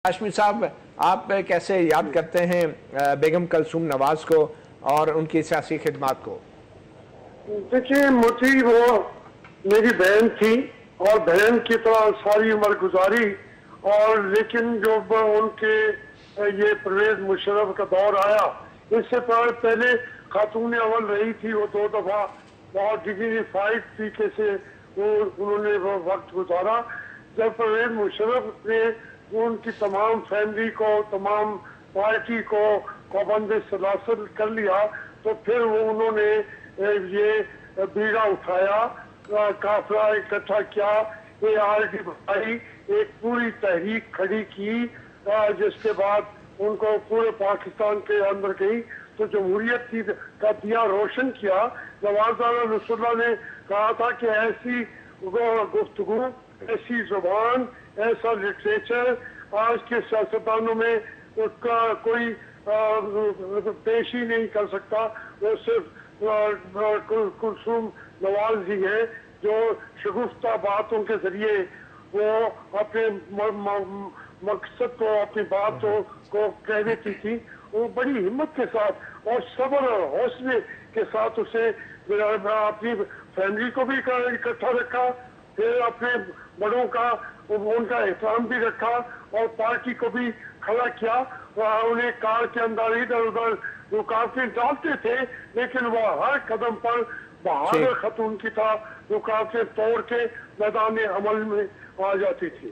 ہاشمی صاحب، آپ کیسے یاد کرتے ہیں بیگم کلثوم نواز کو اور ان کی سیاسی خدمات کو؟ دیکھیے، مجھے وہ میری بہن تھی اور بہن کی طرح ساری عمر گزاری، اور لیکن جب ان کے یہ پرویز مشرف کا دور آیا، اس سے پہلے خاتون اول رہی تھی، وہ 2 دفعہ بہت ڈگنیفائڈ طریقے سے انہوں نے وہ وقت گزارا۔ جب پرویز مشرف نے ان کی تمام فیملی کو، تمام پارٹی کو پابند سلاسل کر لیا، تو پھر وہ انہوں نے یہ بیڑا اٹھایا، قافلہ اکٹھا کیا، ARD بنائی، ایک پوری تحریک کھڑی کی، جس کے بعد ان کو پورے پاکستان کے اندر گئی تو جمہوریت کا دیا روشن کیا۔ نواز رسول اللہ نے کہا تھا کہ ایسی گفتگو، ایسی زبان، ایسا لٹریچر آج کے سیاستدانوں میں کوئی پیش ہی نہیں کر سکتا۔ وہ صرف کلثوم نواز ہی ہے جو شگفتہ باتوں کے ذریعے وہ اپنے مقصد کو، اپنی بات کو کہہ دیتی تھی۔ وہ بڑی ہمت کے ساتھ اور صبر اور حوصلے کے ساتھ اسے اپنی فیملی کو بھی اکٹھا رکھا، پھر اپنے بڑوں کا ان کا احترام بھی رکھا اور پارٹی کو بھی کھڑا کیا۔ انہیں کار کے اندر ادھر ادھر رکاوٹیں ڈالتے تھے، لیکن وہ ہر قدم پر بہادر خاتون کی طرح رکاوٹیں توڑ کے میدان عمل میں آ جاتی تھی۔